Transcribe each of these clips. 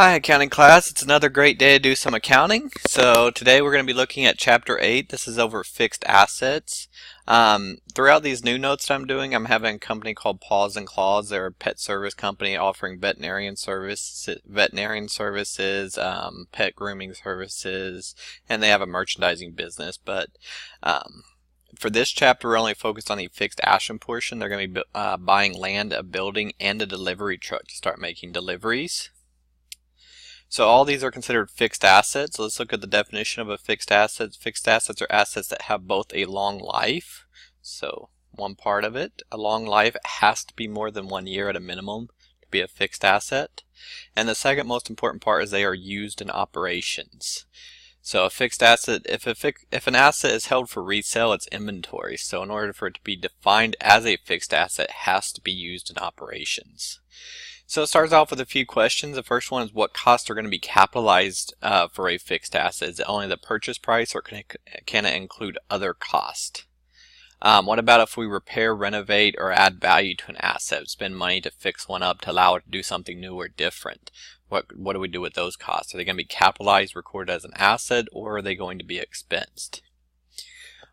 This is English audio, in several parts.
Hi accounting class, it's another great day to do some accounting. So today we're going to be looking at chapter 8. This is over fixed assets. Throughout these new notes that I'm doing, I'm having a company called Paws and Claws. They're a pet service company offering veterinarian services, pet grooming services, and they have a merchandising business. But for this chapter, we're only focused on the fixed asset portion. They're going to be buying land, a building, and a delivery truck to start making deliveries. So all these are considered fixed assets. Let's look at the definition of a fixed asset. Fixed assets are assets that have both a long life. So one part of it, a long life has to be more than 1 year at a minimum to be a fixed asset. And the second most important part is they are used in operations. So a fixed asset, if an asset is held for resale, it's inventory. So in order for it to be defined as a fixed asset, it has to be used in operations. So it starts off with a few questions. The first one is what costs are going to be capitalized for a fixed asset? Is it only the purchase price, or can it include other costs? What about if we repair, renovate, or add value to an asset? Spend money to fix one up to allow it to do something new or different. What do we do with those costs? Are they going to be capitalized, recorded as an asset, or are they going to be expensed?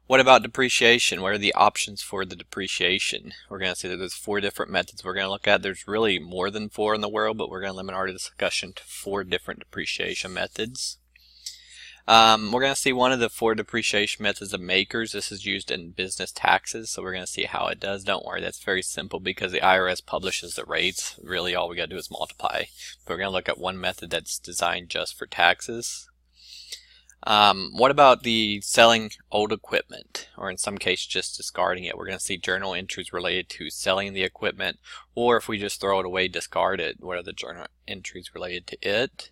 What about depreciation? What are the options for the depreciation? We're going to see that there's 4 different methods we're going to look at. There's really more than 4 in the world, but we're going to limit our discussion to 4 different depreciation methods. We're going to see one of the 4 depreciation methods of makers. This is used in business taxes, so we're going to see how it does. Don't worry, that's very simple because the IRS publishes the rates. Really all we got to do is multiply. But we're going to look at one method that's designed just for taxes. What about the selling old equipment, or in some cases just discarding it? We're going to see journal entries related to selling the equipment, or if we just throw it away, discard it, what are the journal entries related to it?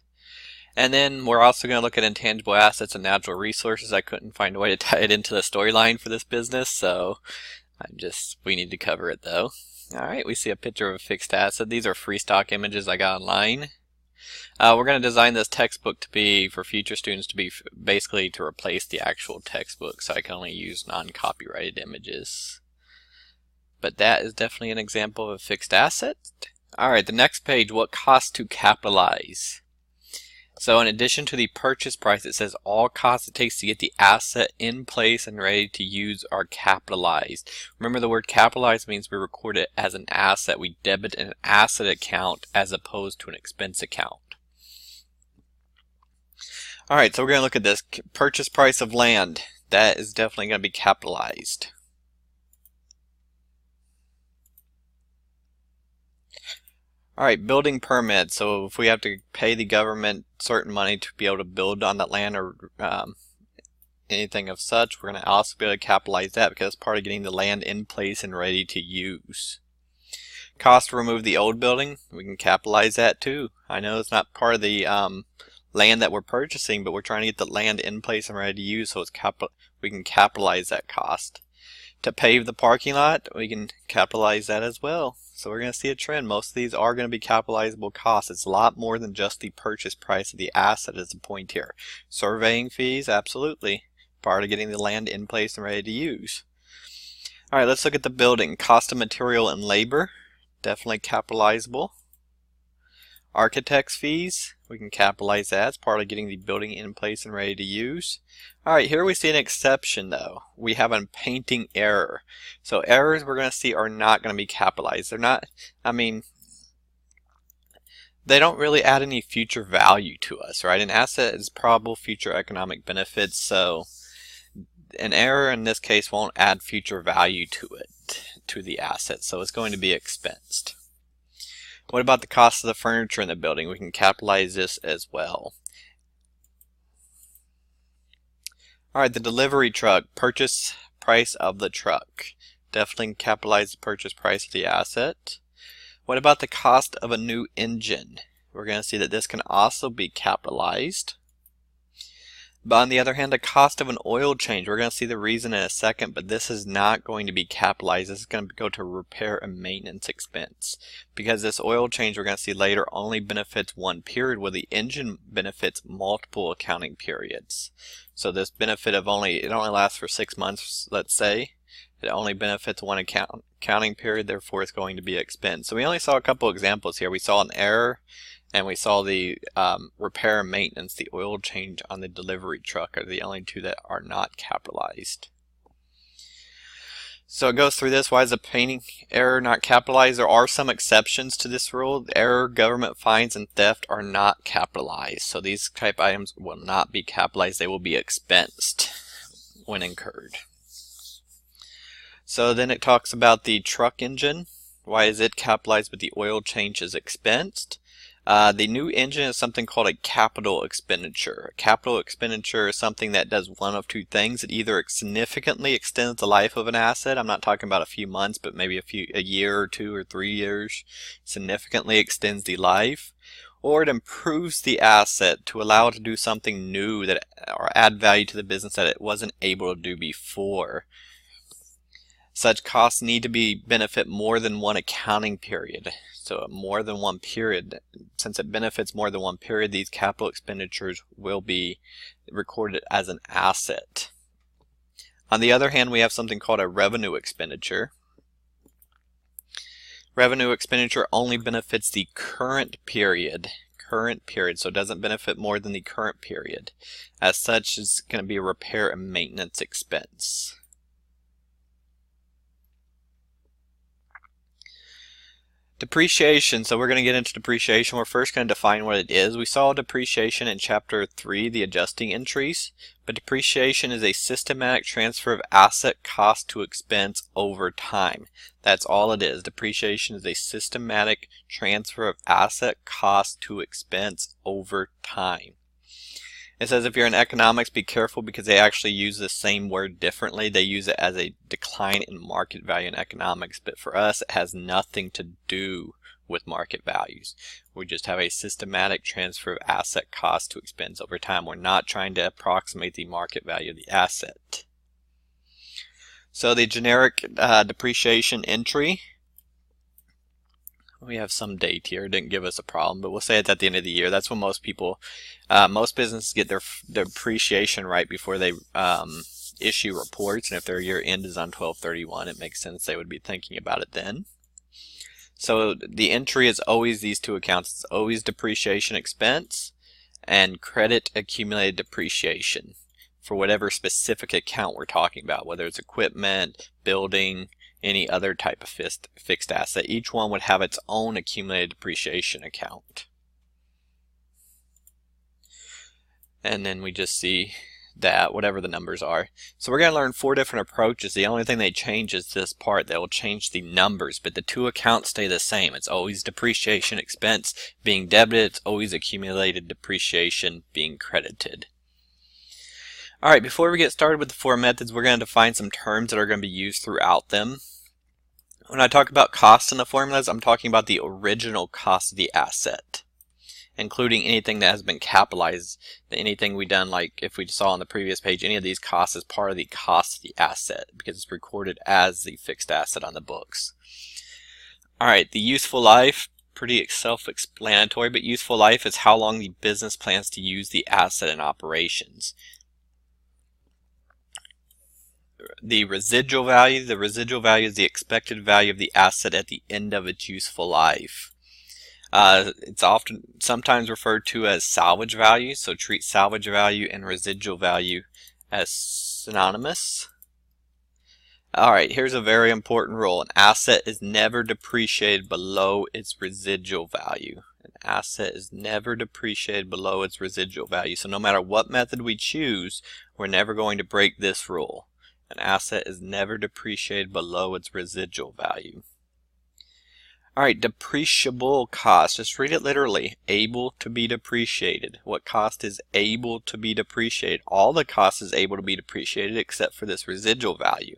And then we're also going to look at intangible assets and natural resources. I couldn't find a way to tie it into the storyline for this business, so we need to cover it though. Alright, we see a picture of a fixed asset. These are free stock images I got online. We're going to design this textbook to be, for future students, to be basically to replace the actual textbook, so I can only use non-copyrighted images. But that is definitely an example of a fixed asset. Alright, the next page, what costs to capitalize? So in addition to the purchase price, it says all costs it takes to get the asset in place and ready to use are capitalized. Remember, the word capitalized means we record it as an asset. We debit an asset account as opposed to an expense account. Alright, so we're going to look at this purchase price of land. That is definitely going to be capitalized. Alright, building permits. So if we have to pay the government certain money to be able to build on that land or anything of such, we're going to also be able to capitalize that because it's part of getting the land in place and ready to use. Cost to remove the old building, we can capitalize that too. I know it's not part of the land that we're purchasing, but we're trying to get the land in place and ready to use, so we can capitalize that cost. To pave the parking lot, we can capitalize that as well. So we're going to see a trend. Most of these are going to be capitalizable costs. It's a lot more than just the purchase price of the asset is the point here. Surveying fees, absolutely. Part of getting the land in place and ready to use. Alright, let's look at the building. Cost of material and labor, definitely capitalizable. Architect's fees, we can capitalize that. It's part of getting the building in place and ready to use. Alright, here we see an exception though. We have a painting error. So errors we're going to see are not going to be capitalized. They're not, they don't really add any future value to us, right? An asset is probable future economic benefits, so an error in this case won't add future value to it, to the asset, so it's going to be expensed. What about the cost of the furniture in the building? We can capitalize this as well. Alright, the delivery truck, purchase price of the truck. Definitely capitalize the purchase price of the asset. What about the cost of a new engine? We're going to see that this can also be capitalized. But on the other hand, the cost of an oil change, we're going to see the reason in a second, but this is not going to be capitalized. This is going to go to repair and maintenance expense. Because this oil change, we're going to see later, only benefits one period, where the engine benefits multiple accounting periods. So this benefit of it only lasts for 6 months, let's say. It only benefits one accounting period, therefore it's going to be expense. So we only saw a couple examples here. We saw an error And we saw the repair and maintenance, the oil change on the delivery truck are the only two that are not capitalized. So it goes through this. Why is a painting error not capitalized? There are some exceptions to this rule. Error, government fines, and theft are not capitalized. So these type items will not be capitalized. They will be expensed when incurred. So then it talks about the truck engine. Why is it capitalized but the oil change is expensed? The new engine is something called a capital expenditure. A capital expenditure is something that does one of two things. It either significantly extends the life of an asset. I'm not talking about a few months, but maybe a year or 2 or 3 years. Significantly extends the life. Or it improves the asset to allow it to do something new that or add value to the business that it wasn't able to do before. Such costs need to benefit more than one accounting period. So more than one period. Since it benefits more than one period, these capital expenditures will be recorded as an asset. On the other hand, we have something called a revenue expenditure. Revenue expenditure only benefits the current period. So it doesn't benefit more than the current period. As such, it's going to be a repair and maintenance expense. Depreciation. So we're going to get into depreciation. We're first going to define what it is. We saw depreciation in Chapter 3, the adjusting entries. But depreciation is a systematic transfer of asset cost to expense over time. That's all it is. Depreciation is a systematic transfer of asset cost to expense over time. It says if you're in economics, be careful because they actually use the same word differently. They use it as a decline in market value in economics, but for us it has nothing to do with market values. We just have a systematic transfer of asset cost to expense over time. We're not trying to approximate the market value of the asset. So the generic depreciation entry, we have some date here. It didn't give us a problem, but we'll say it's at the end of the year. That's when most businesses get their depreciation right before they issue reports. And if their year end is on 12/31, it makes sense they would be thinking about it then. So the entry is always these two accounts. It's always depreciation expense and credit accumulated depreciation for whatever specific account we're talking about, whether it's equipment, building, any other type of fixed asset. Each one would have its own accumulated depreciation account. And then we just see that, whatever the numbers are. So we're going to learn 4 different approaches. The only thing they change is this part. They will change the numbers, but the two accounts stay the same. It's always depreciation expense being debited. It's always accumulated depreciation being credited. Alright, before we get started with the 4 methods, we're going to define some terms that are going to be used throughout them. When I talk about costs in the formulas, I'm talking about the original cost of the asset, including anything that has been capitalized. Anything we done, like if we saw on the previous page, any of these costs is part of the cost of the asset because it's recorded as the fixed asset on the books. Alright, the useful life, pretty self-explanatory, but useful life is how long the business plans to use the asset in operations. The residual value is the expected value of the asset at the end of its useful life. It's sometimes referred to as salvage value, so treat salvage value and residual value as synonymous. Alright, here's a very important rule. An asset is never depreciated below its residual value. An asset is never depreciated below its residual value. So no matter what method we choose, we're never going to break this rule. An asset is never depreciated below its residual value. Alright, depreciable cost. Just read it literally. Able to be depreciated. What cost is able to be depreciated? All the cost is able to be depreciated except for this residual value.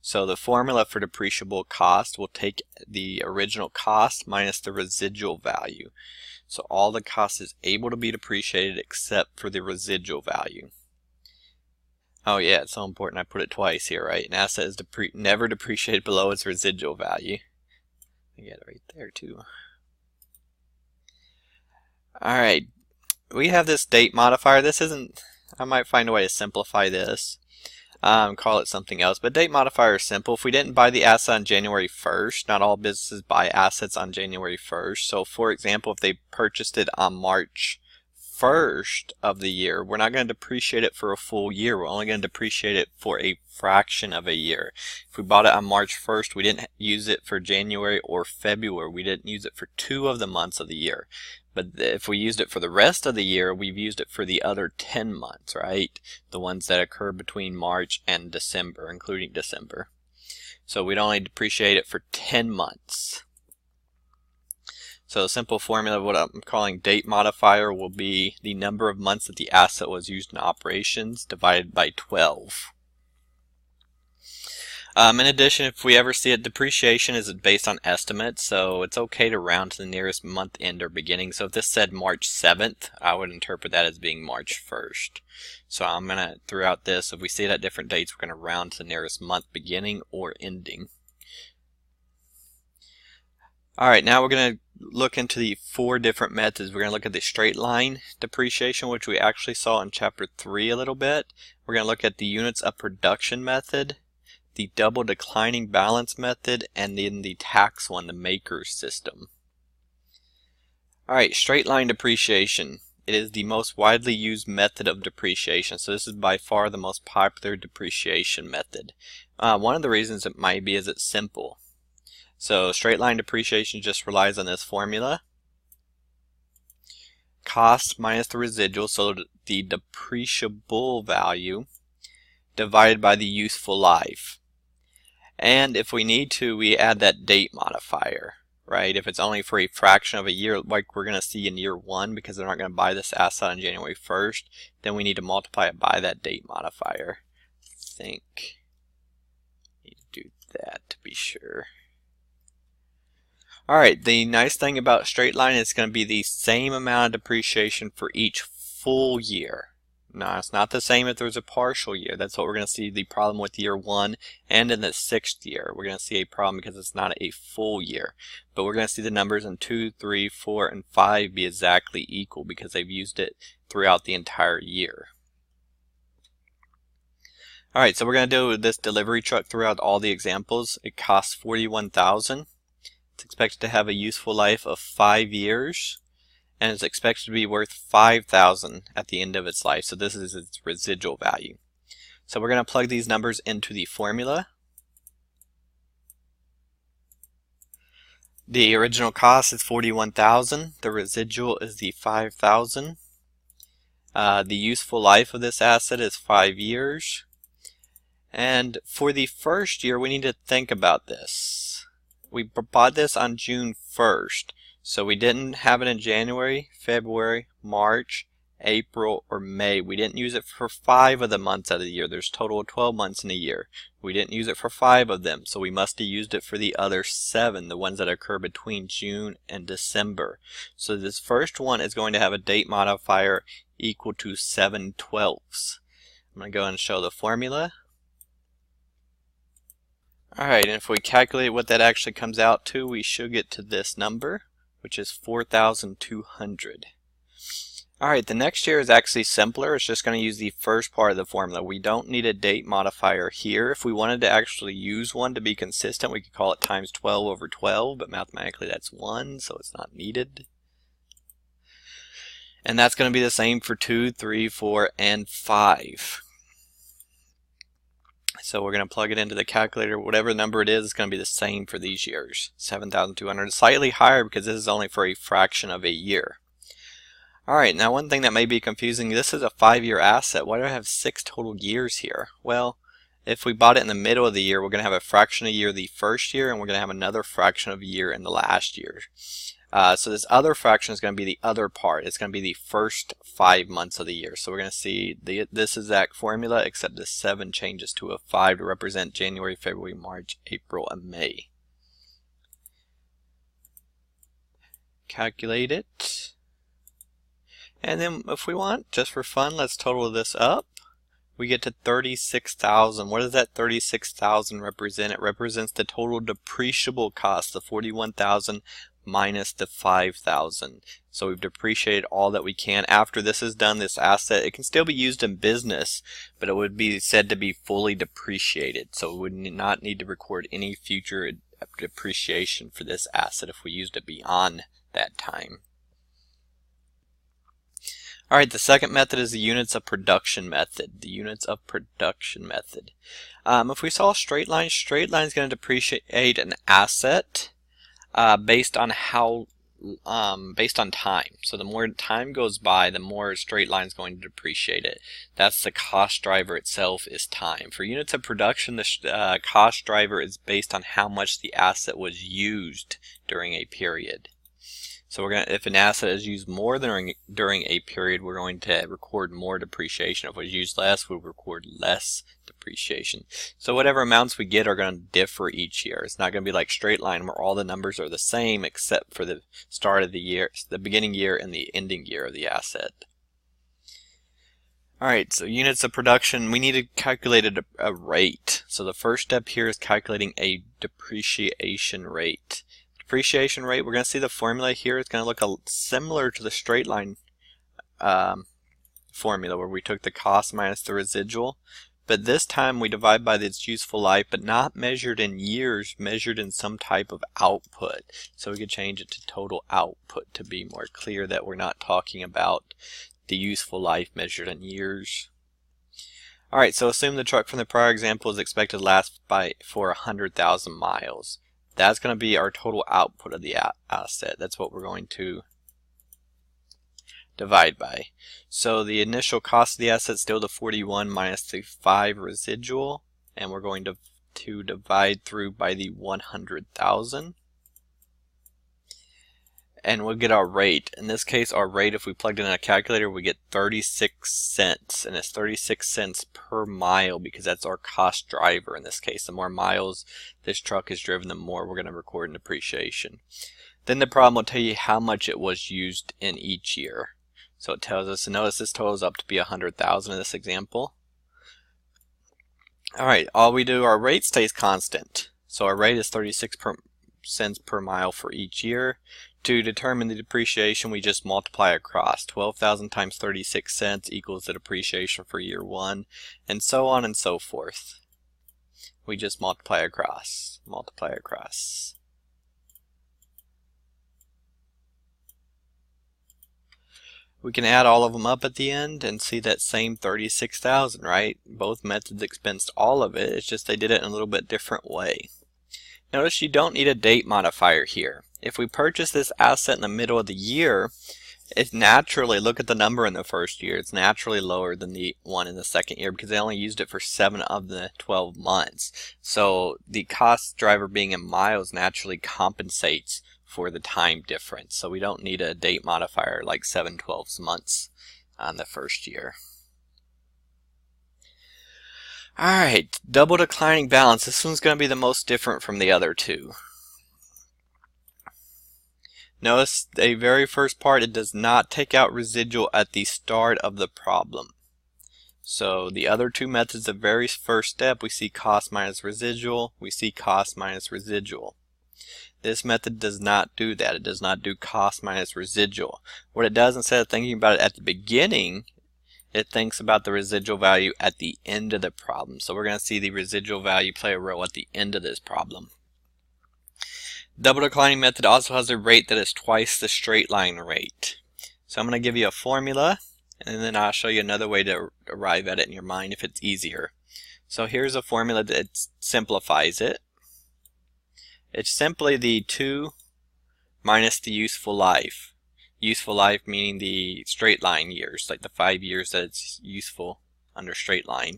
So the formula for depreciable cost will take the original cost minus the residual value. So all the cost is able to be depreciated except for the residual value. Oh yeah, it's so important I put it twice here, right? An asset is never depreciated below its residual value. I get it right there too. Alright, we have this date modifier. This isn't, I might find a way to simplify this. call it something else. But date modifier is simple. If we didn't buy the asset on January 1st, not all businesses buy assets on January 1st. So for example, if they purchased it on March 1st of the year, we're not going to depreciate it for a full year. We're only going to depreciate it for a fraction of a year. If we bought it on March 1st, we didn't use it for January or February. We didn't use it for 2 of the months of the year. But if we used it for the rest of the year, we've used it for the other 10 months, right? The ones that occur between March and December, including December. So we'd only depreciate it for 10 months. So a simple formula of what I'm calling date modifier will be the number of months that the asset was used in operations divided by 12. In addition, if we ever see it, depreciation is based on estimates, so it's okay to round to the nearest month end or beginning. So if this said March 7th, I would interpret that as being March 1st. So I'm going to, throughout this, if we see it at different dates, we're going to round to the nearest month beginning or ending. Alright, now we're going to look into the 4 different methods. We're going to look at the straight line depreciation, which we actually saw in chapter 3 a little bit. We're going to look at the units of production method, the double declining balance method, and then the tax one, the maker's system. Alright, straight line depreciation. It is the most widely used method of depreciation, so this is by far the most popular depreciation method. One of the reasons it might be is it's simple. So straight line depreciation just relies on this formula. Cost minus the residual, so the depreciable value, divided by the useful life. And if we need to, we add that date modifier, right? If it's only for a fraction of a year, like we're going to see in year 1, because they're not going to buy this asset on January 1st, then we need to multiply it by that date modifier. I think I need to do that to be sure. Alright, the nice thing about straight line is it's going to be the same amount of depreciation for each full year. Now, it's not the same if there's a partial year. That's what we're going to see the problem with year 1, and in the 6th year. We're going to see a problem because it's not a full year. But we're going to see the numbers in 2, 3, 4, and 5 be exactly equal because they've used it throughout the entire year. Alright, so we're going to do this delivery truck throughout all the examples. It costs $41,000. It's expected to have a useful life of 5 years, and it's expected to be worth $5,000 at the end of its life. So this is its residual value. So we're going to plug these numbers into the formula. The original cost is $41,000. The residual is the $5,000. The useful life of this asset is 5 years. And for the first year, we need to think about this. We bought this on June 1st, so we didn't have it in January, February, March, April, or May. We didn't use it for 5 of the months out of the year. There's a total of 12 months in a year. We didn't use it for 5 of them, so we must have used it for the other 7, the ones that occur between June and December. So this first one is going to have a date modifier equal to 7/12. I'm going to go and show the formula. Alright, and if we calculate what that actually comes out to, we should get to this number, which is 4,200. Alright, the next year is actually simpler. It's just going to use the first part of the formula. We don't need a date modifier here. If we wanted to actually use one to be consistent, we could call it times 12 over 12, but mathematically that's 1, so it's not needed. And that's going to be the same for 2, 3, 4, and 5. So we're going to plug it into the calculator. Whatever number it is, it's going to be the same for these years. 7,200. Slightly higher because this is only for a fraction of a year. Alright, now one thing that may be confusing, this is a 5-year asset. Why do I have 6 total years here? Well, if we bought it in the middle of the year, we're going to have a fraction of a year the first year, and we're going to have another fraction of a year in the last year. So this other fraction is going to be the other part. It's going to be the first 5 months of the year. So we're going to see this exact formula, except the 7 changes to a 5 to represent January, February, March, April, and May. Calculate it. And then if we want, just for fun, let's total this up. We get to 36,000. What does that 36,000 represent? It represents the total depreciable cost, the 41,000 minus the 5,000. So we've depreciated all that we can. After this is done, this asset, it can still be used in business, but it would be said to be fully depreciated. So we would not need to record any future depreciation for this asset if we used it beyond that time. Alright, the second method is the units of production method. The units of production method. If we saw straight line is going to depreciate an asset based on time. So the more time goes by, the more straight line is going to depreciate it. That's the cost driver itself, is time. For units of production, the cost driver is based on how much the asset was used during a period. So if an asset is used more during a period, we're going to record more depreciation. If it was used less, we'll record less depreciation. So whatever amounts we get are going to differ each year. It's not going to be like straight line where all the numbers are the same except for the start of the year, the beginning year and the ending year of the asset. Alright, so units of production, we need to calculate a rate. So the first step here is calculating a depreciation rate. Depreciation rate, we're going to see the formula here. It's going to look similar to the straight line formula where we took the cost minus the residual, but this time we divide by its useful life, but not measured in years, measured in some type of output. So we could change it to total output to be more clear that we're not talking about the useful life measured in years. Alright, so assume the truck from the prior example is expected to last for 100,000 miles. That's going to be our total output of the asset. That's what we're going to divide by. So the initial cost of the asset is still the 41 minus the 5 residual, and we're going to divide through by the 100,000. And we'll get our rate. In this case, our rate, if we plugged it in a calculator, we get 36 cents, and it's 36 cents per mile because that's our cost driver in this case. The more miles this truck is driven, the more we're going to record in depreciation. Then the problem will tell you how much it was used in each year. So it tells us, and notice this totals up to be 100,000 in this example. Alright, all we do, our rate stays constant. So our rate is 36 cents per mile for each year. To determine the depreciation, we just multiply across. 12,000 times 36 cents equals the depreciation for year 1, and so on and so forth. We just multiply across, multiply across. We can add all of them up at the end and see that same 36,000, right? Both methods expensed all of it, it's just they did it in a little bit different way. Notice you don't need a date modifier here. If we purchase this asset in the middle of the year, it's naturally, look at the number in the first year, it's naturally lower than the one in the second year because they only used it for 7 of the 12 months. So the cost driver being in miles naturally compensates for the time difference. So we don't need a date modifier like 7/12 months on the first year. Alright, double declining balance. This one's going to be the most different from the other two. Notice the very first part, it does not take out residual at the start of the problem. So the other two methods, the very first step, we see cost minus residual, we see cost minus residual. This method does not do that. It does not do cost minus residual. What it does, instead of thinking about it at the beginning, it thinks about the residual value at the end of the problem. So we're going to see the residual value play a role at the end of this problem. Double declining method also has a rate that is twice the straight line rate. So I'm going to give you a formula, and then I'll show you another way to arrive at it in your mind if it's easier. So here's a formula that simplifies it. It's simply the 2 minus the useful life. Useful life meaning the straight line years, like the 5 years that it's useful under straight line.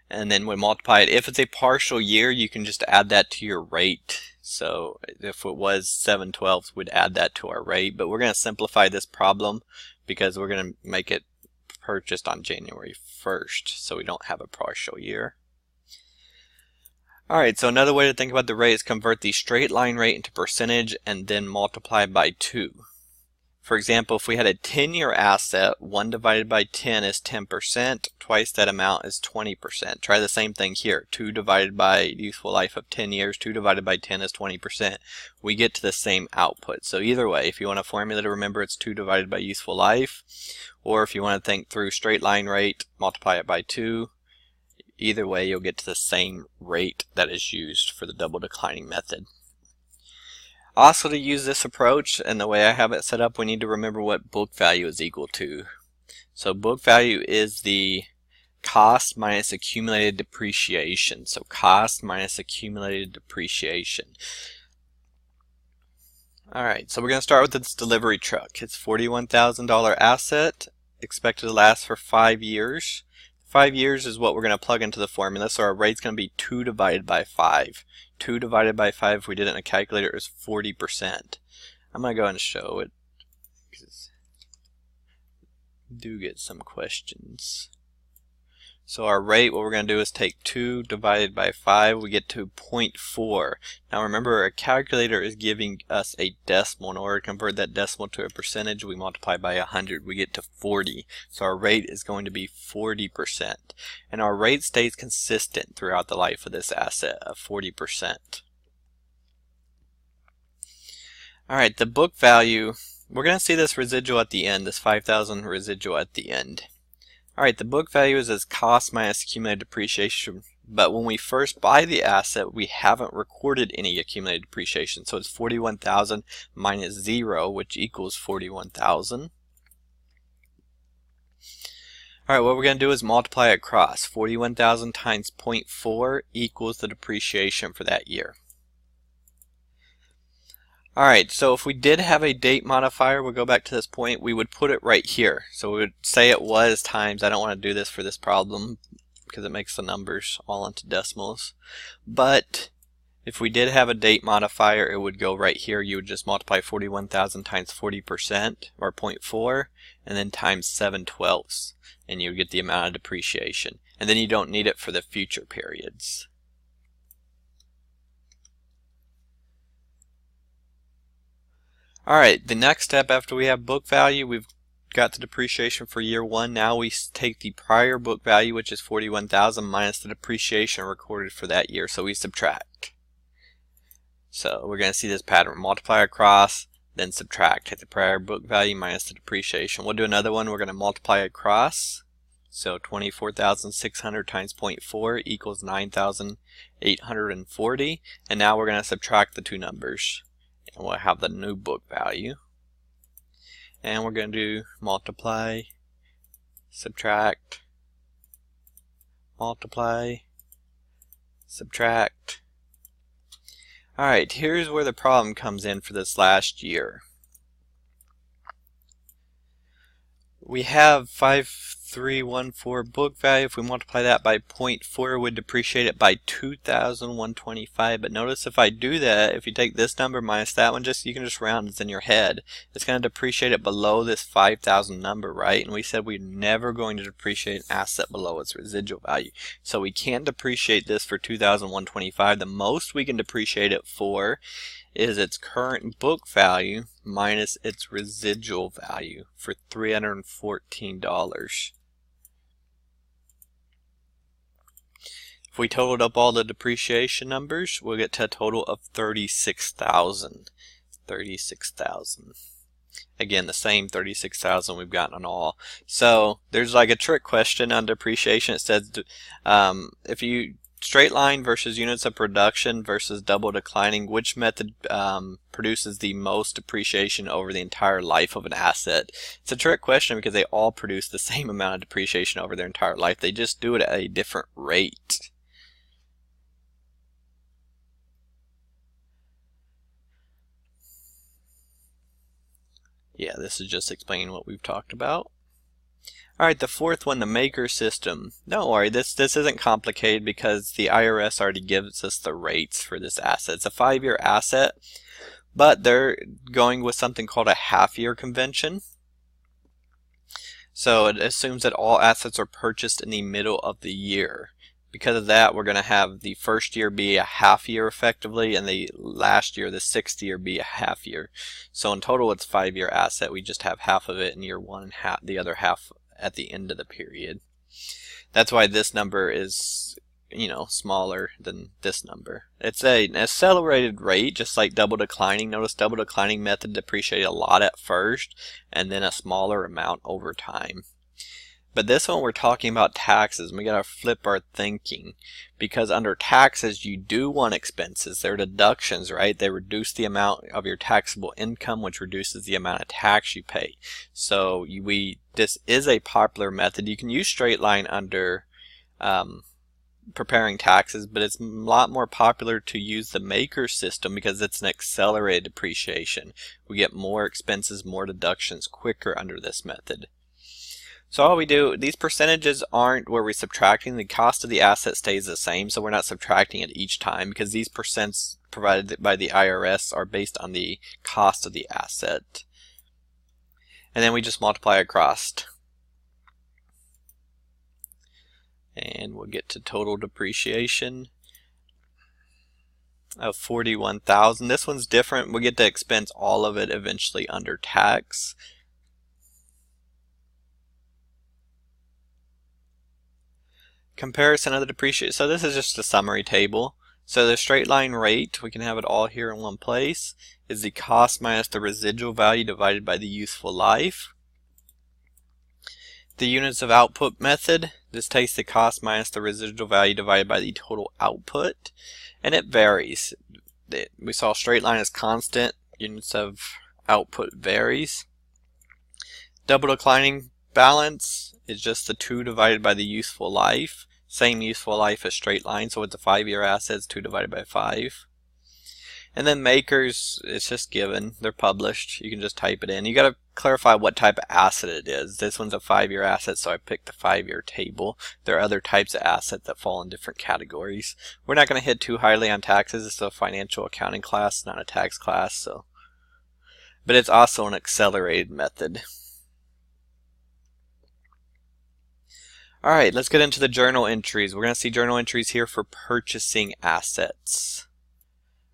And then we multiply it. If it's a partial year, you can just add that to your rate. So if it was 7/12, we'd add that to our rate. But we're going to simplify this problem because we're going to make it purchased on January 1st, so we don't have a partial year. Alright, so another way to think about the rate is convert the straight line rate into percentage and then multiply by 2. For example, if we had a 10-year asset, 1 divided by 10 is 10%, twice that amount is 20%. Try the same thing here. 2 divided by useful life of 10 years, 2 divided by 10 is 20%. We get to the same output. So either way, if you want a formula to remember, it's 2 divided by useful life, or if you want to think through straight line rate, multiply it by 2. Either way, you'll get to the same rate that is used for the double declining method. Also, to use this approach and the way I have it set up, we need to remember what book value is equal to. So book value is the cost minus accumulated depreciation. So cost minus accumulated depreciation. Alright, so we're going to start with this delivery truck. It's a $41,000 asset, expected to last for 5 years. 5 years is what we're going to plug into the formula, so our rate's going to be 2 divided by 5. 2 divided by 5, if we did it in a calculator, is 40%. I'm going to go ahead and show it, because I do get some questions. So our rate, what we're going to do is take 2 divided by 5, we get to 0.4. Now remember, a calculator is giving us a decimal. In order to convert that decimal to a percentage, we multiply by 100, we get to 40. So our rate is going to be 40%. And our rate stays consistent throughout the life of this asset of 40%. Alright, the book value, we're going to see this residual at the end, this $5,000 residual at the end. Alright, the book value is as cost minus accumulated depreciation, but when we first buy the asset, we haven't recorded any accumulated depreciation, so it's 41,000 minus 0, which equals 41,000. Alright, what we're going to do is multiply across. 41,000 times 0.4 equals the depreciation for that year. Alright, so if we did have a date modifier, we'll go back to this point, we would put it right here. So we would say it was times, I don't want to do this for this problem because it makes the numbers all into decimals. But if we did have a date modifier, it would go right here. You would just multiply 41,000 times 40%, or 0.4, and then times 7/12, and you would get the amount of depreciation. And then you don't need it for the future periods. Alright, the next step after we have book value, we've got the depreciation for year 1. Now we take the prior book value, which is 41,000, minus the depreciation recorded for that year. So we subtract. So we're going to see this pattern. Multiply across, then subtract. Take the prior book value minus the depreciation. We'll do another one. We're going to multiply across. So 24,600 times 0.4 equals 9,840. And now we're going to subtract the two numbers. And we'll have the new book value. And we're going to do multiply, subtract, multiply, subtract. Alright, here's where the problem comes in for this last year. We have 5314 book value. If we multiply that by 0.4, it would depreciate it by 2,125. But notice if I do that, if you take this number minus that one, you can just round it in your head. It's going to depreciate it below this 5,000 number, right? And we said we're never going to depreciate an asset below its residual value. So we can't depreciate this for 2,125. The most we can depreciate it for is its current book value minus its residual value for $314. If we totaled up all the depreciation numbers, we'll get to a total of 36,000. 36,000. Again, the same 36,000 we've gotten on all. So there's like a trick question on depreciation. It says if you straight line versus units of production versus double declining, which method produces the most depreciation over the entire life of an asset? It's a trick question because they all produce the same amount of depreciation over their entire life. They just do it at a different rate. Yeah, this is just explaining what we've talked about. Alright, the fourth one, the maker system. Don't worry, this isn't complicated because the IRS already gives us the rates for this asset. It's a 5-year asset, but they're going with something called a half-year convention. So it assumes that all assets are purchased in the middle of the year. Because of that, we're going to have the first year be a half year effectively, and the last year, the 6th year, be a half year. So in total, it's a 5-year asset. We just have half of it in year 1 and the other half at the end of the period. That's why this number is, smaller than this number. It's an accelerated rate, just like double declining. Notice double declining method depreciate a lot at first, and then a smaller amount over time. But this one, we're talking about taxes, and we gotta flip our thinking, because under taxes you do want expenses. They're deductions, right? They reduce the amount of your taxable income, which reduces the amount of tax you pay. So this is a popular method. You can use straight line under preparing taxes, but it's a lot more popular to use the maker system because it's an accelerated depreciation. We get more expenses, more deductions quicker under this method. So all we do, these percentages aren't where we're subtracting. The cost of the asset stays the same, so we're not subtracting it each time, because these percents provided by the IRS are based on the cost of the asset. And then we just multiply across. And we'll get to total depreciation of $41,000. This one's different. We get to expense all of it eventually under tax. Comparison of the depreciation. So this is just a summary table. So the straight line rate, we can have it all here in one place, is the cost minus the residual value divided by the useful life. The units of output method, this takes the cost minus the residual value divided by the total output, and it varies. We saw straight line is constant, units of output varies. Double declining balance is just the 2 divided by the useful life. Same useful life as straight line, so it's a 5-year asset, it's 2 divided by 5. And then makers, it's just given, they're published, you can just type it in. You got to clarify what type of asset it is. This one's a 5-year asset, so I picked the 5-year table. There are other types of assets that fall in different categories. We're not going to hit too highly on taxes. It's a financial accounting class, not a tax class, but it's also an accelerated method. Alright, let's get into the journal entries. We're going to see journal entries here for purchasing assets.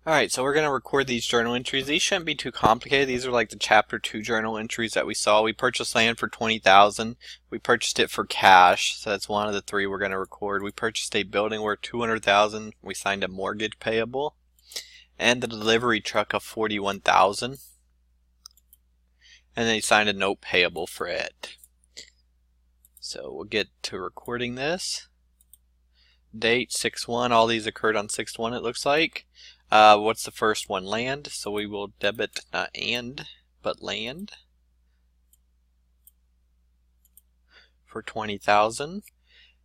Alright, so we're going to record these journal entries. These shouldn't be too complicated. These are like the chapter 2 journal entries that we saw. We purchased land for $20,000. We purchased it for cash, so that's one of the 3 we're going to record. We purchased a building worth $200,000. We signed a mortgage payable. And the delivery truck of $41,000. And then he signed a note payable for it. So we'll get to recording this. Date 6/1. All these occurred on 6/1, it looks like. What's the first one? Land. So we will debit not and, but land for $20,000.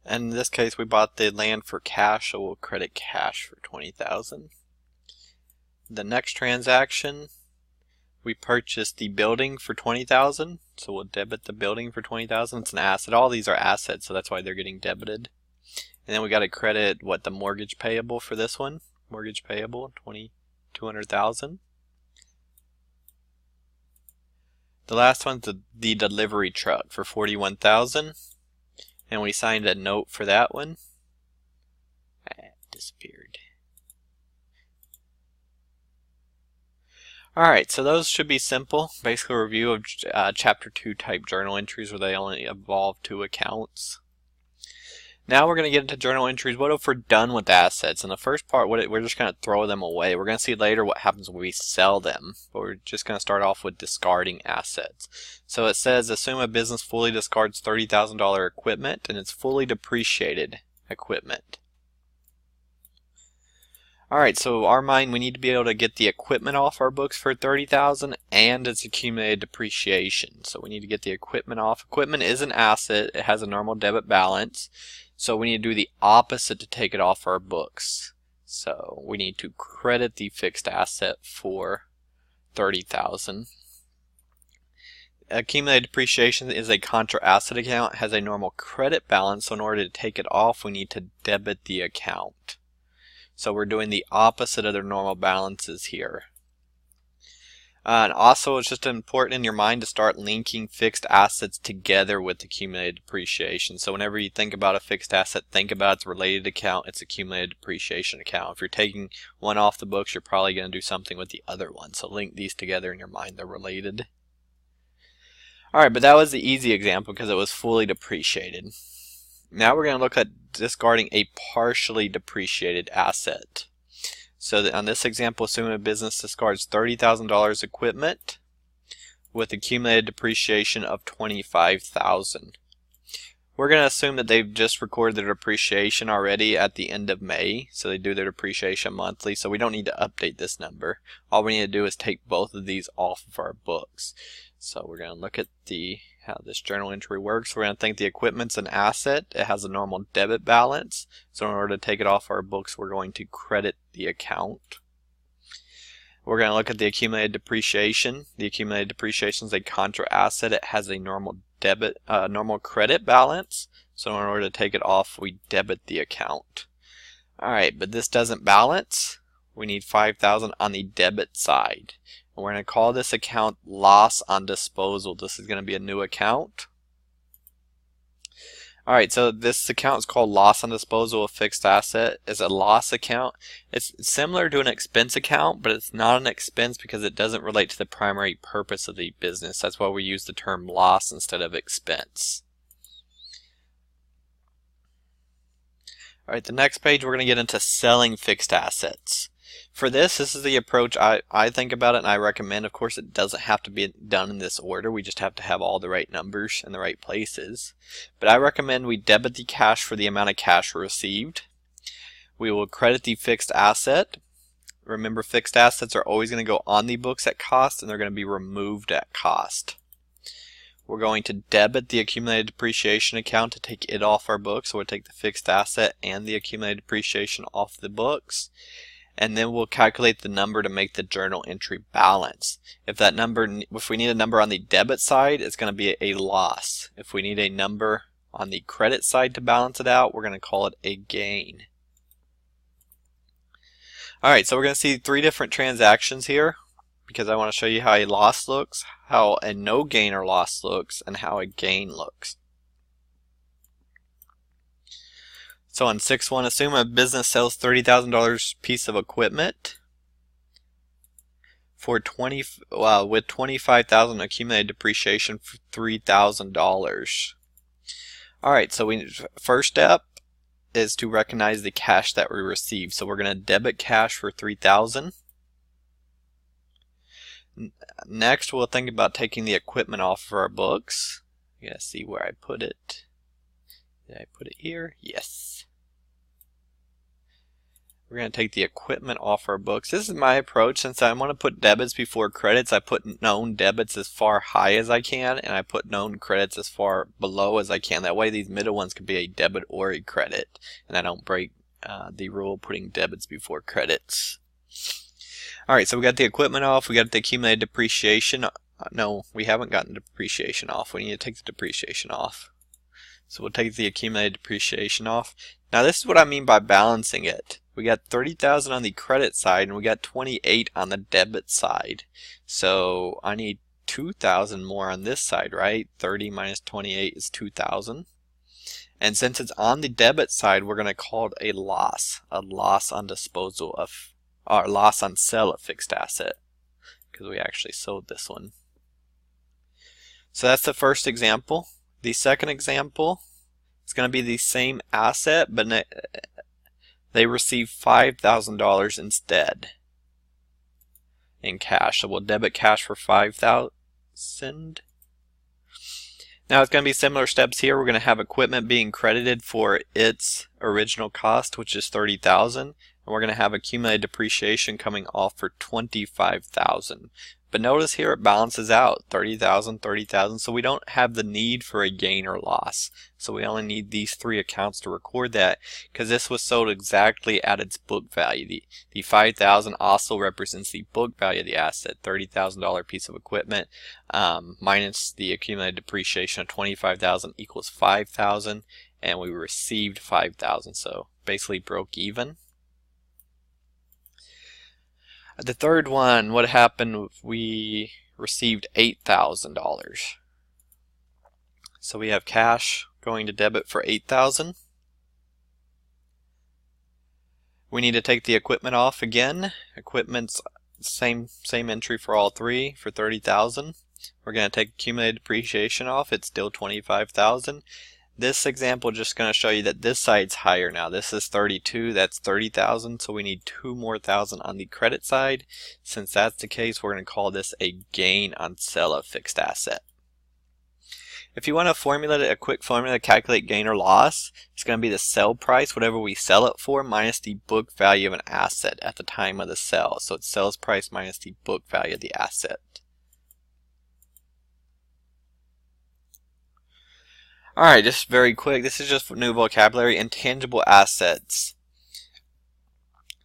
And in this case, we bought the land for cash, so we'll credit cash for $20,000. The next transaction, we purchased the building for $20,000, so we'll debit the building for $20,000. It's an asset. All these are assets, so that's why they're getting debited. And then we got to credit the mortgage payable for this one. Mortgage payable, $200,000. The last one's the delivery truck for $41,000, and we signed a note for that one. It disappeared. Alright, so those should be simple. Basically a review of Chapter 2 type journal entries where they only involve 2 accounts. Now we're going to get into journal entries. What if we're done with assets? In the first part, we're just going to throw them away. We're going to see later what happens when we sell them. But we're just going to start off with discarding assets. So it says, assume a business fully discards $30,000 equipment and it's fully depreciated equipment. Alright, so our mind, we need to be able to get the equipment off our books for $30,000 and its accumulated depreciation. So we need to get the equipment off. Equipment is an asset. It has a normal debit balance. So we need to do the opposite to take it off our books. So we need to credit the fixed asset for $30,000. Accumulated depreciation is a contra asset account. It has a normal credit balance. So in order to take it off, we need to debit the account. So we're doing the opposite of their normal balances here. And also, it's just important in your mind to start linking fixed assets together with accumulated depreciation. So whenever you think about a fixed asset, think about its related account, its accumulated depreciation account. If you're taking one off the books, you're probably going to do something with the other one. So link these together in your mind. They're related. Alright, but that was the easy example because it was fully depreciated. Now we're going to look at discarding a partially depreciated asset. So on this example, assuming a business discards $30,000 equipment with accumulated depreciation of $25,000. We're going to assume that they've just recorded their depreciation already at the end of May, so they do their depreciation monthly, so we don't need to update this number. All we need to do is take both of these off of our books. So we're going to look at how this journal entry works. We're going to think the equipment's an asset. It has a normal debit balance. So in order to take it off our books, we're going to credit the account. We're going to look at the accumulated depreciation. The accumulated depreciation is a contra asset. It has a normal credit balance. So in order to take it off, we debit the account. Alright, but this doesn't balance. We need $5,000 on the debit side. And we're going to call this account loss on disposal. This is going to be a new account. Alright, so this account is called loss on disposal of fixed asset. It's a loss account. It's similar to an expense account, but it's not an expense because it doesn't relate to the primary purpose of the business. That's why we use the term loss instead of expense. Alright, the next page we're going to get into selling fixed assets. For this is the approach I think about it and I recommend. Of course, it doesn't have to be done in this order. We just have to have all the right numbers in the right places. But I recommend we debit the cash for the amount of cash received. We will credit the fixed asset. Remember, fixed assets are always going to go on the books at cost and they're going to be removed at cost. We're going to debit the accumulated depreciation account to take it off our books. So we'll take the fixed asset and the accumulated depreciation off the books. And then we'll calculate the number to make the journal entry balance. If we need a number on the debit side, it's going to be a loss. If we need a number on the credit side to balance it out, we're going to call it a gain. Alright, so we're going to see 3 different transactions here because I want to show you how a loss looks, how a no gain or loss looks, and how a gain looks. So on 6.1, assume a business sells $30,000 piece of equipment for with $25,000 accumulated depreciation for $3,000. Alright, so first step is to recognize the cash that we received. So we're going to debit cash for $3,000. Next, we'll think about taking the equipment off of our books. You gotta see where I put it. Did I put it here? Yes. We're going to take the equipment off our books. This is my approach. Since I want to put debits before credits, I put known debits as far high as I can, and I put known credits as far below as I can. That way these middle ones could be a debit or a credit, and I don't break the rule of putting debits before credits. Alright, so we got the equipment off, we got the accumulated depreciation. No, we haven't gotten depreciation off. We need to take the depreciation off. So we'll take the accumulated depreciation off. Now this is what I mean by balancing it. We got $30,000 on the credit side and we got $28,000 on the debit side. So I need $2,000 more on this side, right? 30 minus 28 is $2,000. And since it's on the debit side, we're going to call it a loss on disposal of, or loss on sale of fixed asset, because we actually sold this one. So that's the first example. The second example, it's going to be the same asset, but they receive $5,000 instead in cash. So we'll debit cash for $5,000. Now it's going to be similar steps here. We're going to have equipment being credited for its original cost, which is $30,000, and we're going to have accumulated depreciation coming off for $25,000. But notice here it balances out, $30,000, $30,000, so we don't have the need for a gain or loss. So we only need these 3 accounts to record that, because this was sold exactly at its book value. The $5,000 also represents the book value of the asset, $30,000 piece of equipment, minus the accumulated depreciation of $25,000 equals $5,000, and we received $5,000, so basically broke even. The third one, what happened if we received $8,000? So we have cash going to debit for $8,000. We need to take the equipment off again. Equipment's same entry for all three for $30,000. We're going to take accumulated depreciation off. It's still $25,000. This example is just going to show you that this side's higher now. This is 32, that's 30,000, so we need $2 more thousand on the credit side. Since that's the case, we're going to call this a gain on sale of fixed asset. If you want a quick formula to calculate gain or loss, it's going to be the sell price, whatever we sell it for, minus the book value of an asset at the time of the sale. So it's sales price minus the book value of the asset. Alright, just very quick, this is just new vocabulary, intangible assets.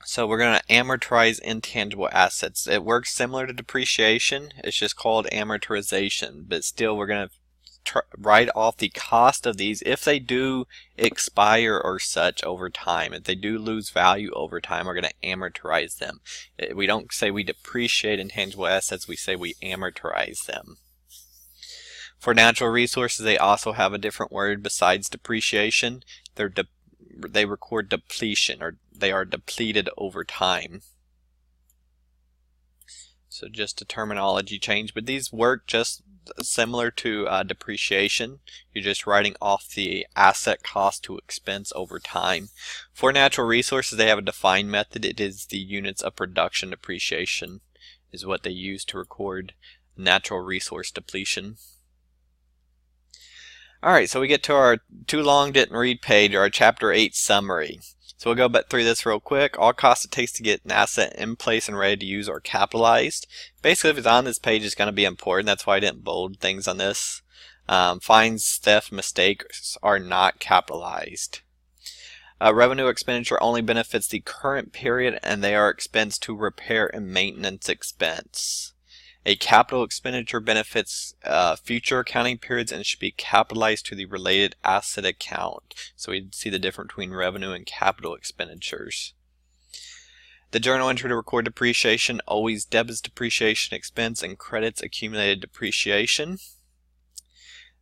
So we're going to amortize intangible assets. It works similar to depreciation, it's just called amortization, but still we're going to write off the cost of these if they do expire or such over time. If they do lose value over time, we're going to amortize them. We don't say we depreciate intangible assets, we say we amortize them. For natural resources, they also have a different word besides depreciation. They record depletion, or they are depleted over time. So just a terminology change, but these work just similar to depreciation. You're just writing off the asset cost to expense over time. For natural resources, they have a defined method. It is the units of production depreciation is what they use to record natural resource depletion. Alright, so we get to our too long didn't read page, our chapter 8 summary. So we'll go back through this real quick. All costs it takes to get an asset in place and ready to use are capitalized. Basically, if it's on this page, it's going to be important. That's why I didn't bold things on this. Fines, theft, mistakes are not capitalized. Revenue expenditure only benefits the current period, and they are expensed to repair and maintenance expense. A capital expenditure benefits future accounting periods and should be capitalized to the related asset account. So we see the difference between revenue and capital expenditures. The journal entry to record depreciation always debits depreciation expense and credits accumulated depreciation.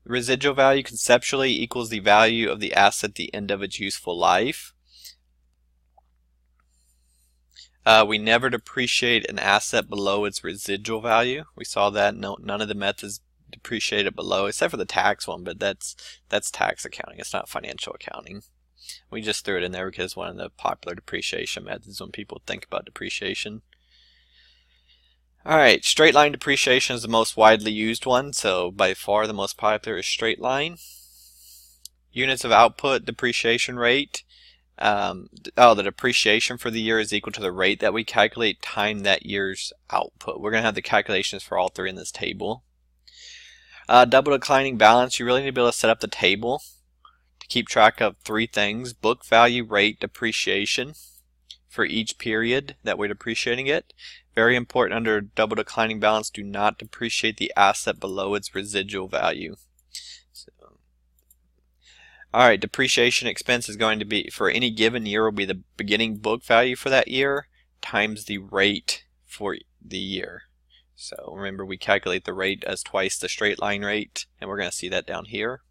Residual value conceptually equals the value of the asset at the end of its useful life. We never depreciate an asset below its residual value. We saw that none of the methods depreciate it below, except for the tax one, but that's tax accounting. It's not financial accounting. We just threw it in there because it's one of the popular depreciation methods when people think about depreciation. Alright, straight line depreciation is the most widely used one, so by far the most popular is straight line. Units of output depreciation rate. The depreciation for the year is equal to the rate that we calculate times that year's output. We're going to have the calculations for all three in this table. Double declining balance, you really need to be able to set up the table to keep track of three things: book value, rate, depreciation for each period that we're depreciating it. Very important under double declining balance, do not depreciate the asset below its residual value. Alright, depreciation expense is going to be, for any given year, will be the beginning book value for that year times the rate for the year. So remember, we calculate the rate as twice the straight line rate, and we're going to see that down here.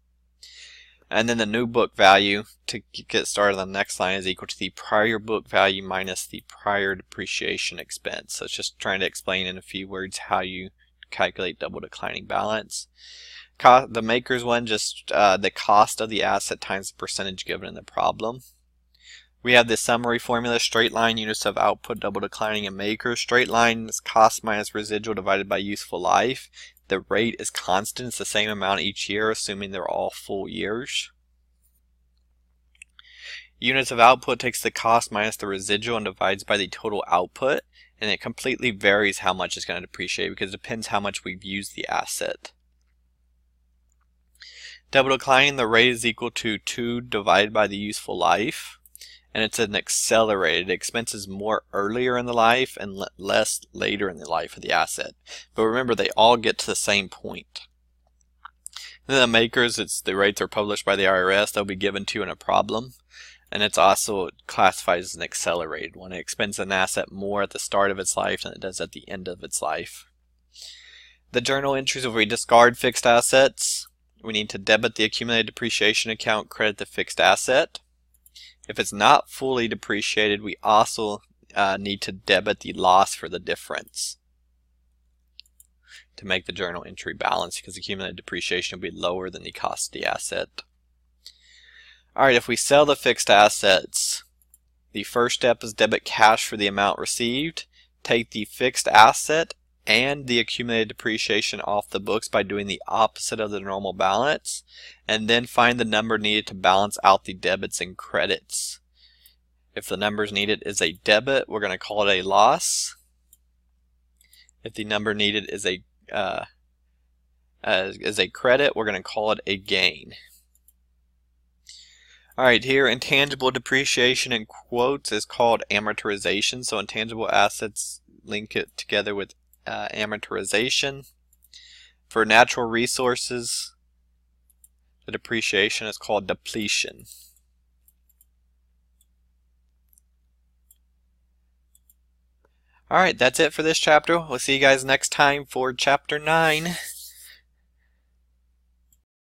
And then the new book value to get started on the next line is equal to the prior book value minus the prior depreciation expense. So it's just trying to explain in a few words how you calculate double declining balance. The maker's one, just the cost of the asset times the percentage given in the problem. We have the summary formula: straight line, units of output, double declining, and maker. Straight line is cost minus residual divided by useful life. The rate is constant, it's the same amount each year, assuming they're all full years. Units of output takes the cost minus the residual and divides by the total output, and it completely varies how much it's going to depreciate because it depends how much we've used the asset. Double declining, the rate is equal to 2 divided by the useful life, and it's an accelerated. Expenses more earlier in the life and less later in the life of the asset. But remember, they all get to the same point. And then the makers, the rates are published by the IRS. They'll be given to you in a problem. And it's also classified as an accelerated one. It expends an asset more at the start of its life than it does at the end of its life. The journal entries, if we discard fixed assets, we need to debit the accumulated depreciation account, credit the fixed asset. If it's not fully depreciated, we also need to debit the loss for the difference to make the journal entry balance, because accumulated depreciation will be lower than the cost of the asset. Alright, if we sell the fixed assets, the first step is debit cash for the amount received, take the fixed asset and the accumulated depreciation off the books by doing the opposite of the normal balance, and then find the number needed to balance out the debits and credits. If the numbers needed is a debit, we're going to call it a loss. If the number needed is a credit, we're going to call it a gain. Alright, here intangible depreciation in quotes is called amortization. So intangible assets, link it together with amortization. For natural resources, the depreciation is called depletion. Alright, that's it for this chapter. We'll see you guys next time for chapter 9.